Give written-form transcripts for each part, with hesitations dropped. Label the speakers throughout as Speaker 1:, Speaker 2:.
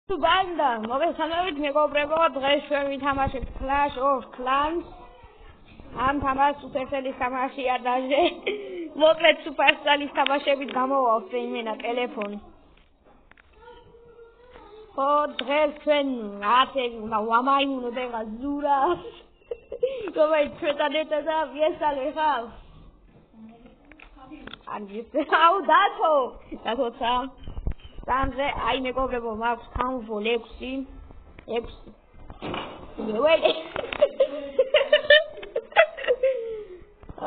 Speaker 1: Banda, მოგესალმებით მეგობრებო, დღეს ჩვენ ვითამაშებთ Clash of Clans. ამ თამაშს სუპერსელის თამაშია დაჟე. მოკლედ სუპერსელის თამაშებით გამოვავს იმენა ტელეფონი. ხო, დღეს ჩვენ ასე ვამაიმუნოთ ეგა ზურას. რომელიც ჩვენთან ერთად ვიესალე ხარ? აუ დათოცა. Samze, ai mეგობრებო, მაქვს Townfall 6.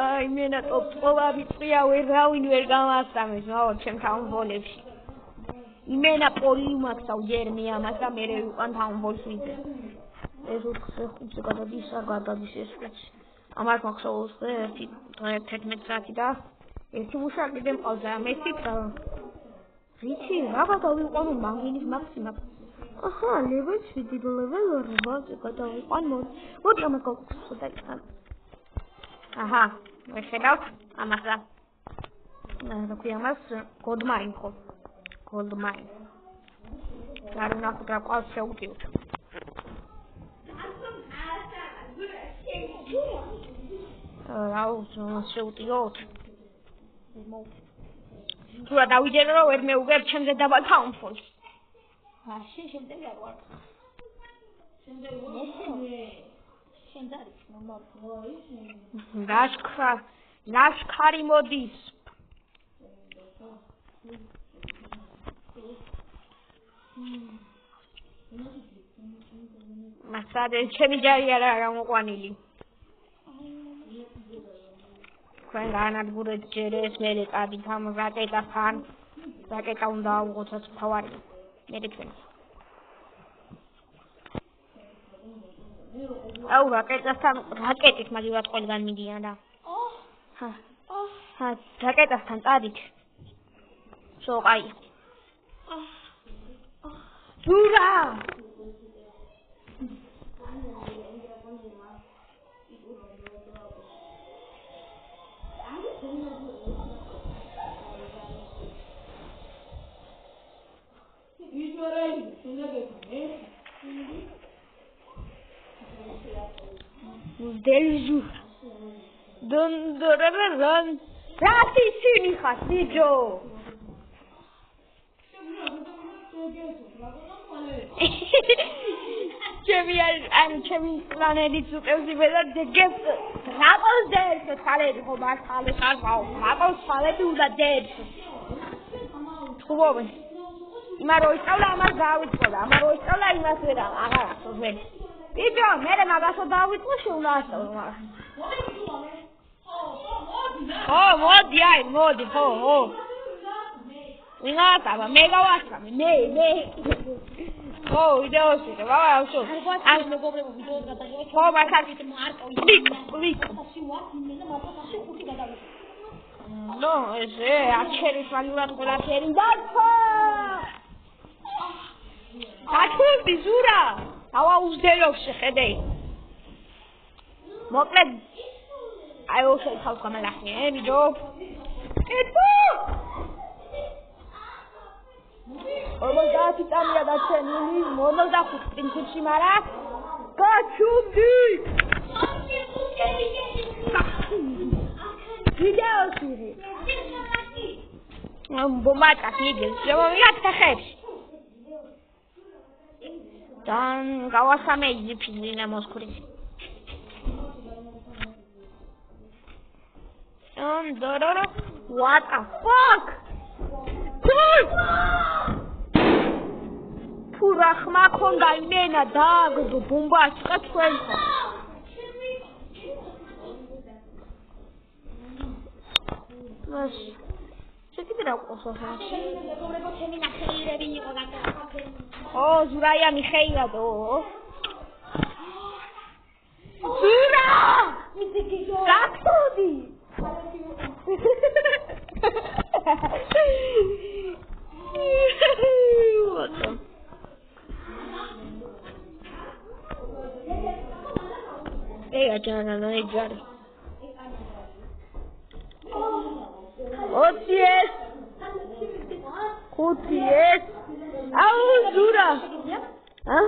Speaker 1: Ai, მენა ტოპ-ტოპი წია ვერავინ ვერ გამასწამეს, მაგრამ ჩემ Townfall-ებში. იმენა პოლი მაქვს ჯერმი ამას და მე ვიყან Townfall 7-ზე. ეს 5 გადადის ეს ვიცი. ამას მაქვს 11 საათი და ერთი მუშა კიდე მყავს და მესიც Richie, raba დავიყვანო მაგინის მაქსიმუმ. აჰა, level 7 level 8-ზე გადავიყვან. მოდი ამას გავხსოვდა. აჰა, ვეხედავთ ამას და რა ამას gold mine ხო? Gold mine. გარუნახოთ რა ყავს შეუძიოთ. აუ, შეუძიოთ. Tura დავიჯერო რომ ვერ მეუგებ ჩემზე დაბა Townfall. შენ შემდეგ არ ვარ. შემდეგ არის ნომერ. ლაშქარი მოდის. მასადე ჩემი ჯარი არა გამოყვანილი. When განადგურეთ ჯერეს მე წადი რაკეტასთან. რაკეტა უნდა ავუღოთ თავარი. მე თქვენ. აუ რაკეტასთან რაკეტით მაგივრად ყველგან მიდიან და. რაკეტასთან წადით. სოყაი. ზურა! Delju. Don. Rati sini khas dijo. Chemi planeti supeuzi veda degef. Rapos der khale ho mas khale khao. Rapos khale tu da der. Khubove. Imaro isavla amas davitqoda. Amaro isavla imas vera agara soven. Ijo, mere magasho davitqo sheuna asavlo maga. Modi, ho. Ingata, me gavasame, me. Ho, ideosi, baba, avsho. Am megobrebo videos gadageva. Ho, masakit marko. Lik. No, ese acheris valiurat ყველაფერი დათო. აკეთდი ზურა. ავა უზდელობს შეხედე. მოკლედ აი უშო ხალხ გამალახე, ვიდეო. ეთო. მომდაათი წამია და ჩენილი, 55 პრინციპში მარა. გაჩუმდი. ვიდეოსი. Bombaca figel, შემოვიართა ხებს. Dan გავასამე იზიფინა მოსკურის. Dororo, what the fuck? Pura ხმა ქონდა იმენა დააგდო ბომბაში და თქვენ ხო. Mas Știi că o să fac? Oh, Zuraia Mihaila, do. Zura! Saxodi! Ei, aceea nu e jar. Oties! Auzura! ა?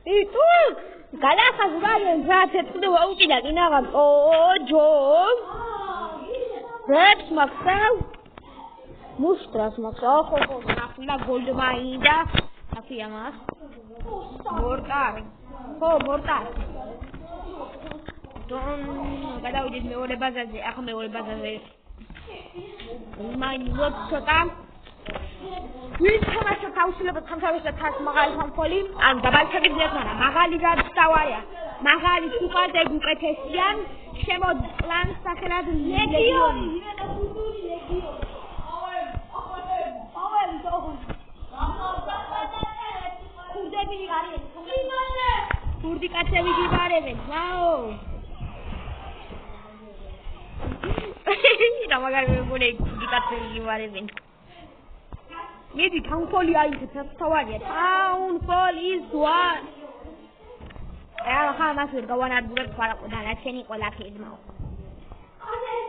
Speaker 1: itu galakha zibale ngizathe futhi wawuqila kinaka ojo reps maksaw mustras maksaw khokho nafla gold mainda afiamas mortar don გადავიდეთ მეორე ბაზაზე ახლა მეორე ბაზაზე მაინც ვოწოტა ვინ თამაშა თავისუფლად თამაშობენ თავს მაღალი ფამფოლი ან დაბალჩაგებიათ მაგრამ მაღალი გადავარია მაღალი სუპარდე უკეთესიან შემოწლან სახელად ლეგიონი ქურდი კაცები გიბარებენ ვაო და მაგარი მეგონე ქურდი კაცები გიბარებენ Maybe town hall is town hall is one. I have to go on at work for a penny or like his mouth.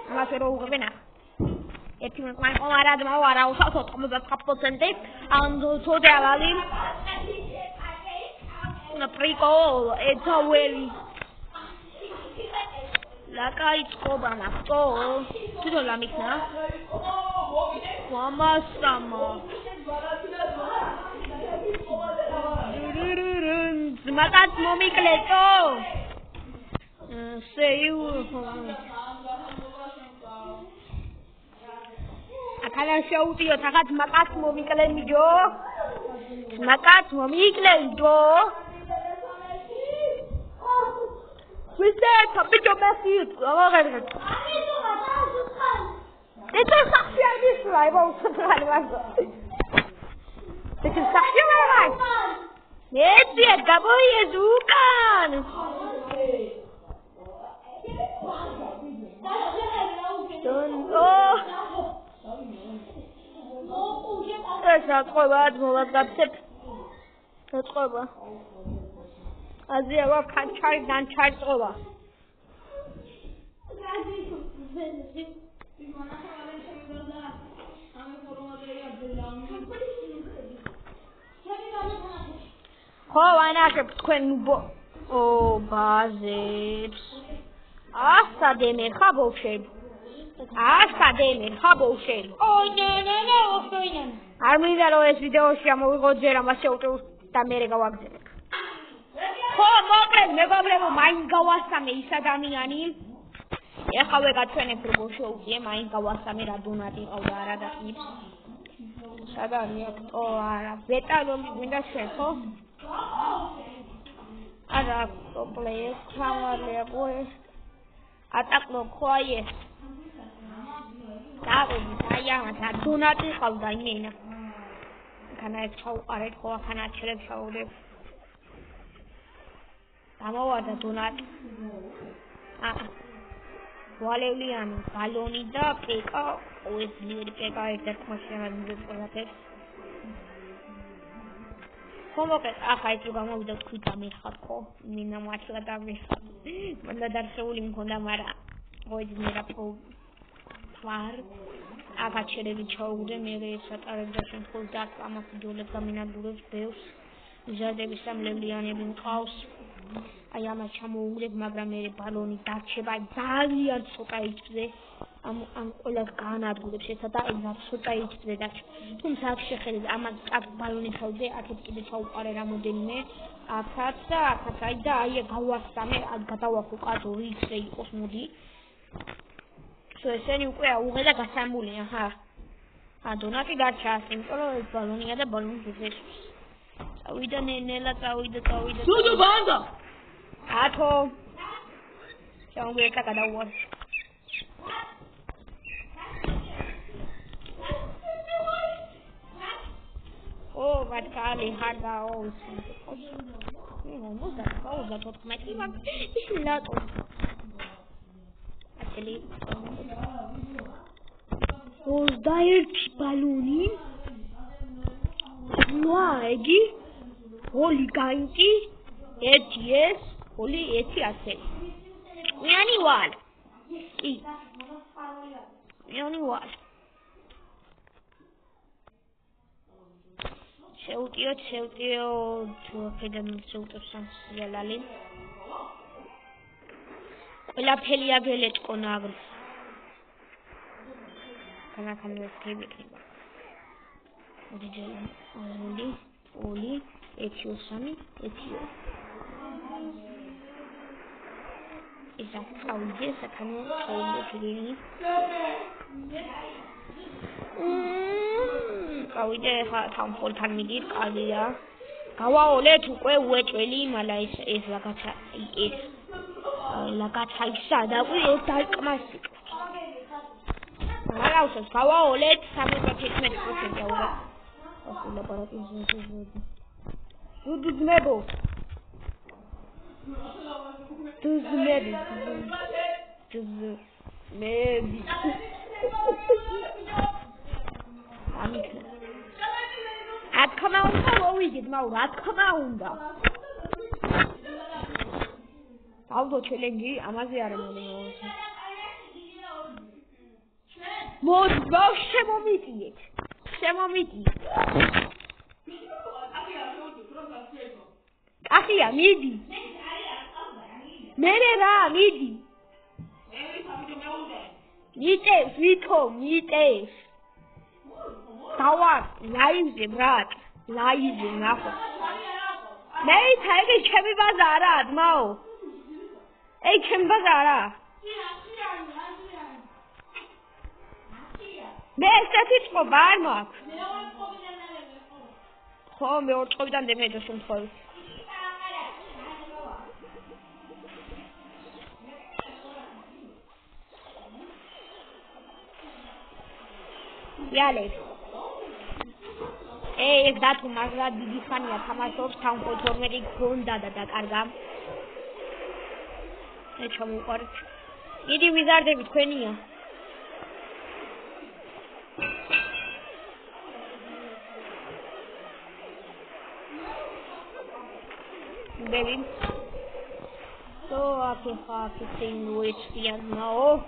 Speaker 1: I'm not sure over enough. If you want all I don't know, I also come with a couple of days and so they are in a pre goal. It's a will. Like I told them, I go to the Lamina. Mama Summer. Magat mommy kleto. Say you. Akala show you tagat magat mommy klenijo. Magat mommy klenijo. We said to pick your message. It's a sacrifice this life also. This is sacrifice. Yes, dear, Gabo is Ukan. There's a covered more than tip. That's over. As they were can't charge and charge over. Why not twin oh bazits? After them in hubble shape. Oh no. I mean that always video shamo go there my shelter America was there. Oh never mind Gawasami Sadamiani. Yakawe got 20 pro show game I Gawasami Radunati Aurara that keeps Sadami or better don't win the circle. Ada play power level attack no quiet tahu saya satu nanti kau ini nak karena kau ada kau karena cerita kau deh kamu ada tunat boleh lihat kalau ni dah peka always lihat peka itu macam mana Como que acá jugamos de cuita mi jaco, mi mamá chica también. Cuando dar soling con la mara, hoy mira por far, acá chere de chaude, me de esa tarde con da cama que yo le camina duros peos. Ya de visam le liane bin caos. Allá me chamo ure magra mere baloni tache ba dalian sokaitze. Am ola kana duros esa da ina sokaitze da. თუმცა შეხედეთ ამას აქ ბალონი თავზე აქეთ კიდე ჩაუყარე რამოდენიმე აქაც და აქაც აი და აი გავასწამე აქ გადავახო რიცე იყოს მოდი ესენი უკვე აუღე და გასამულია ხა დონატი დარჩა იმიტომ რომ ეს ბალონია და ბალონი ზეს წავიდა ნელა წავიდა სუდუ ბანდა ათო ჩაუღე და გადავარ Oh, what Kali had also. No, that's all that what my team is not. Actually, those diet balloons. Why? Holy Ganki, yes, holy eti ase. მიანი ვარ. კი. მიანი ვარ. შევტიოთ ფედან შევტიოთ სამსიალალი. ყველაფერი აბელეჭკონა აგრ. Kana ვექნები იქნება. დიჯელი, ოლი, ეთიო სამი, ეთიო. ისა წავიდე საკანო წავიდე. წავიდე ხა თამფოლთან მიდით, კარგია. გავაოლეთ უკვე უეჭველი, მალა ეს ლაგაცა ეს. ლაგაცა ისა და უკვე ეს დაიკმასი. Malausos, გავაოლეთ 13% აუღა. დუძმებო. ათქმა უნდა მოვიგეთ, მაგრამ ათქმა უნდა. ავდო ჩელენჯი ამაზე არ მომეოზე. მოდი, შემომიტიეთ. კახია, მიდი. მე რა, მიდი. მიტევს. დავარ, ლაივზე, ბრატ. ლაივზე, ნახო. მე თაიგი ჩემი ბაზარა, ძმაო. ეი, ჩემი ბაზარა. მე ესეთი წყობა არ მაქვს. ხო, მე ორ წყობიდან დემედო შემთხვევით. იალე. ეს დათუ მაგრამ დიდი ხანია თამაშობს, თანხმოთორმეტი გქონდა და დაკარგა. მე ჩამოვყარეთ. დიდი ვიზარდები თქვენია. Baby. So I have to sing which you know.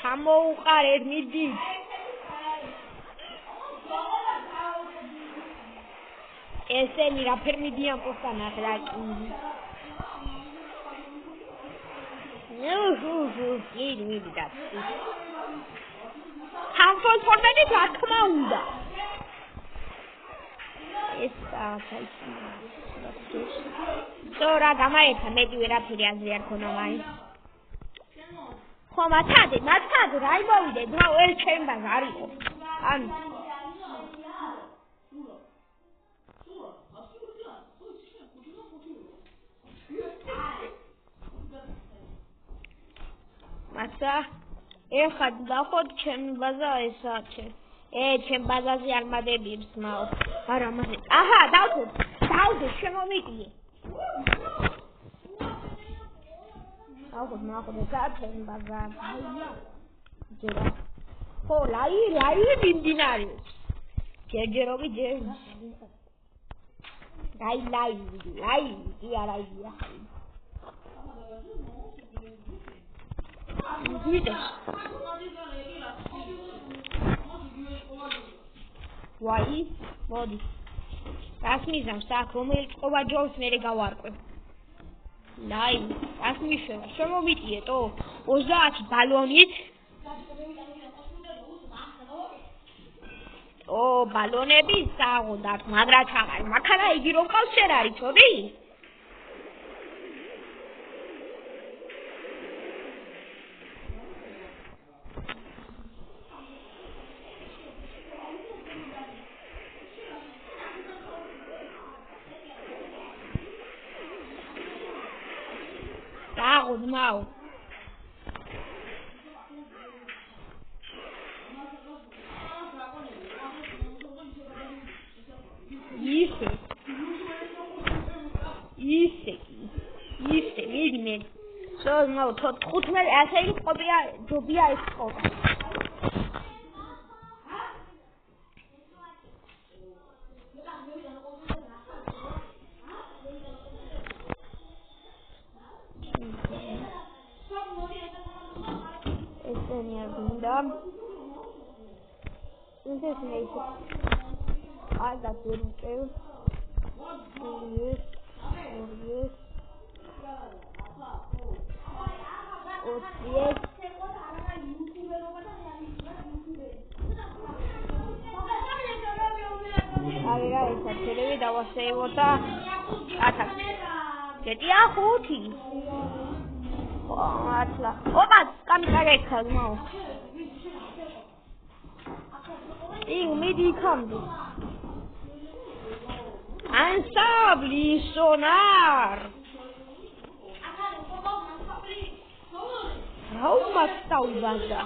Speaker 1: Chamo qared midi. Ese mira permitían postana like. No, that. Harmful for many black come Sora gamaeta medi ვერაფერი აზრი არ ქონა მაინც. ხო მათადე, რა იმოვიდე, ძმა ვერ ჩემბა არისო. ან მასა ეხლა დახოთ ჩემი ბაზა ესა ჩემ ჩემ ბაზაზე არ მადებს მაო. არა მასე. აჰა, დავდე შემომიტიე. აუღო ნახო გაჩენ ბაზა. ჯერა. ხო, ლაი დინდინარი. ჯერჯერობი ჯერ. ლაი, კი არაია. ვიდეოს. ვაი, მოდი. გასმიზავს აქ რომელიც ყობა ჯობს მე გავარკვევ. ლაი, გასმიშევა, შემომიტიეტო 30 ბალონით. ბალონები საღოდათ, მაგრამ ჩაღარი, მაქანა იგი რომ ყავს შენ არ იცოდი? Mau. Isso, видимо. Что, ну, тот худмер, это их побия из кока. წენი არ გინდა. ეს მეის. და გერუკევ. Televi dava sevota atak. Ketia khuti. Atla. Oba, kami kage khagmo. Midi kamdi. Ansabli sonar. How much taubaza?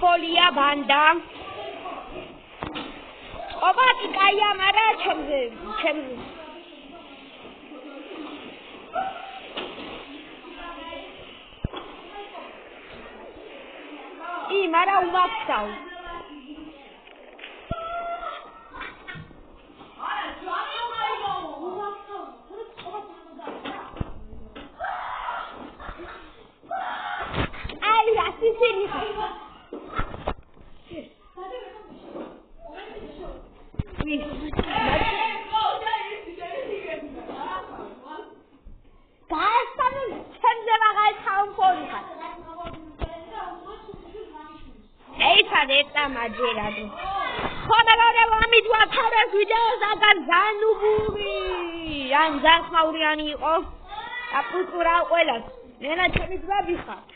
Speaker 1: Folia banda. Oba kaya mara chemze. Mara umaksau. Ai, assim Eta magerado. Khomelore vamidva thares videos agan zanuburi. An zars mauriani iqo. Apultura ყველას. მენა ჩემი ძმები ხარ.